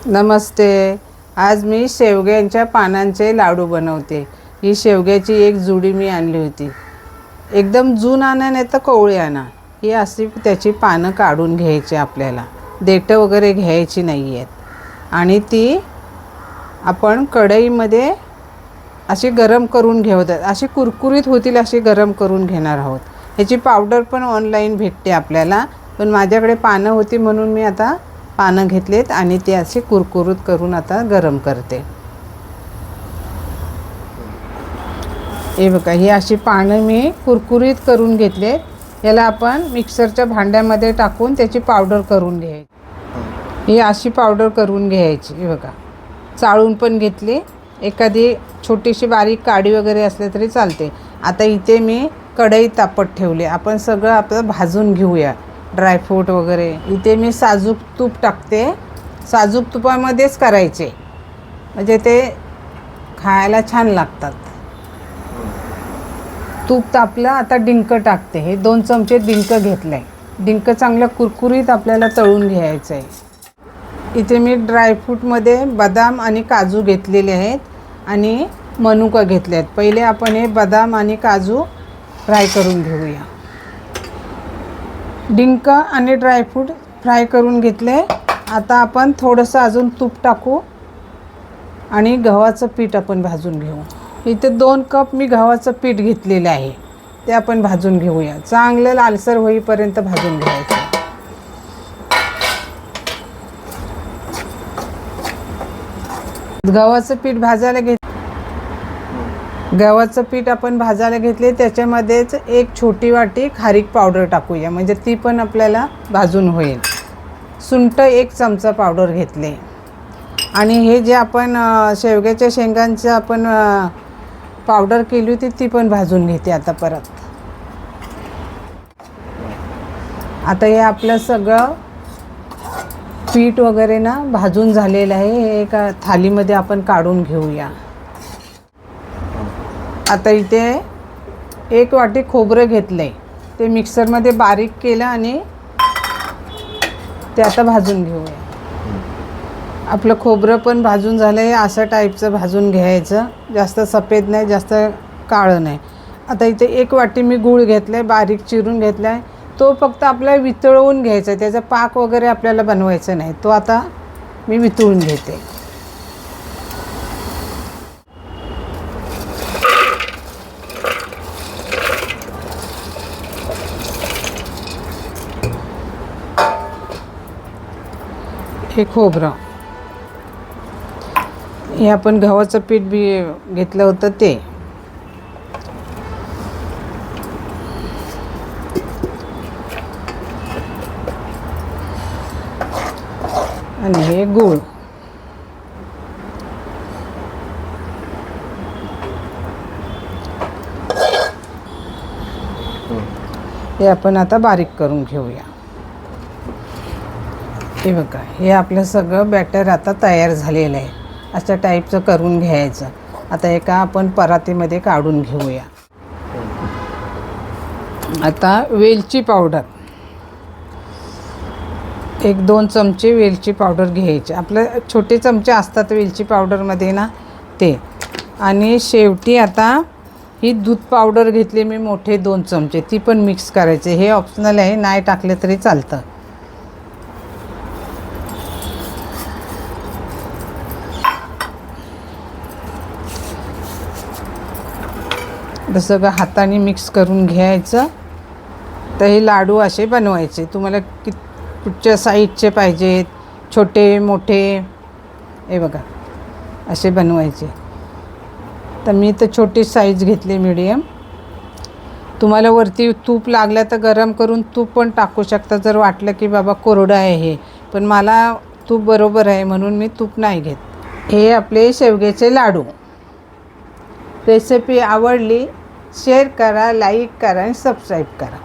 नमस्ते. आज मी शेवग्यांच्या पानांचे लाडू बनवते. ही शेवग्याची एक जुडी मी आणली होती. एकदम जून आणा नाही तर कोवळी आणा. ही अशी त्याची पानं काढून घ्यायची आपल्याला. देठं वगैरे घ्यायची नाही आहेत आणि ती आपण कढईमध्ये अशी गरम करून घेऊयात. अशी कुरकुरीत होतील अशी गरम करून घेणार आहोत. ह्याची पावडर पण ऑनलाईन भेटते आपल्याला, पण माझ्याकडे पानं होती म्हणून मी आता पानं घेतलेत आणि ते असे कुरकुरीत करून आता गरम करते. हे बघा, ही अशी पानं मी कुरकुरीत करून घेतलेत. याला आपण मिक्सरच्या भांड्यामध्ये टाकून त्याची पावडर करून घ्यायची. ही अशी पावडर करून घ्यायची. हे बघा, चाळून पण घेतली. एखादी छोटीशी बारीक काडी वगैरे असले तरी चालते. आता इथे मी कढई तापत ठेवली. आपण सगळं आपलं भाजून घेऊया, ड्रायफ्रूट वगैरे. इथे मी साजूक तूप टाकते. साजूक तुपामध्येच करायचे म्हणजे ते खायला छान लागतात. तूप तापलं. आता डिंक टाकते. हे 2 चमचे डिंक घेतलं आहे. डिंक चांगलं कुरकुरीत आपल्याला तळून घ्यायचं आहे. इथे मी ड्रायफ्रूटमध्ये बदाम आणि काजू घेतलेले आहेत आणि मनुका घेतले आहेत. पहिले आपण हे बदाम आणि काजू फ्राय करून घेऊया. डिंक आणि ड्रायफ्रूट फ्राय करून घेतले. आता आपण थोडंसं अजून तूप टाकू आणि गव्हाचं पीठ आपण भाजून घेऊ. इथे 2 कप मी गव्हाचं पीठ घेतलेलं आहे. ते आपण भाजून घेऊया. चांगलं लालसर होईपर्यंत भाजून घ्यायचं. गव्हाचं पीठ आपण भाजायला घेतले. त्याच्यामध्येच एक छोटी वाटी खारीक पावडर टाकूया, म्हणजे ती पण आपल्याला भाजून होईल. सुंठ 1 चमचा पावडर घेतले आणि हे जे आपण शेवग्याच्या शेंगांचं आपण पावडर केली होती ती पण भाजून घेते आता परत. आता हे आपलं सगळं पीठ वगैरे ना भाजून झालेलं आहे. हे एका थालीमध्ये आपण काढून घेऊया. आता इथे 1 वाटी खोबरं घेतलं आहे. ते मिक्सरमध्ये बारीक केलं आणि ते आता भाजून घेऊया. आपलं खोबरं पण भाजून झालं आहे. अशा टाईपचं भाजून घ्यायचं. जास्त सफेद नाही, जास्त काळं नाही. आता इथे 1 वाटी मी गूळ घेतलं आहे, बारीक चिरून घेतला आहे. तो फक्त आपल्याला वितळवून घ्यायचा आहे. त्याचा पाक वगैरे आपल्याला बनवायचं नाही. तो आता मी वितळून घेते. हे खोबरं, हे आपण गव्हाचं पीठ बी घेतलं होतं ते, आणि हे गूळ. हे आपण आता बारीक करून घेऊया. हे बघा, हे आपलं सगळं बॅटर आता तयार झालेलं आहे. अशा टाईपचं करून घ्यायचं. आता एका आपण परातीमध्ये काढून घेऊया. आता वेलची पावडर 1-2 चमचे वेलची पावडर घ्यायची. आपले छोटे चमचे असतात वेलची पावडरमध्ये ना ते. आणि शेवटी आता ही दूध पावडर घेतली मी मोठे 2 चमचे. ती पण मिक्स करायचे. हे ऑप्शनल आहे, नाही टाकले तरी चालतं. सगळं हाताने मिक्स करून घ्यायचं. तर हे लाडू असे बनवायचे. तुम्हाला कुठच्या साईजचे पाहिजेत, छोटे मोठे, हे बघा असे बनवायचे. तर मी तर छोटी साईज घेतली, मीडियम. तुम्हाला वरती तूप लागलं तर गरम करून तूप पण टाकू शकता जर वाटलं की बाबा कोरडं आहे हे. पण मला तूप बरोबर आहे म्हणून मी तूप नाही घेत. हे आपले शेवग्याचे लाडू. रेसिपी आवडली शेअर करा, लाईक करा आणि सबस्क्राईब करा.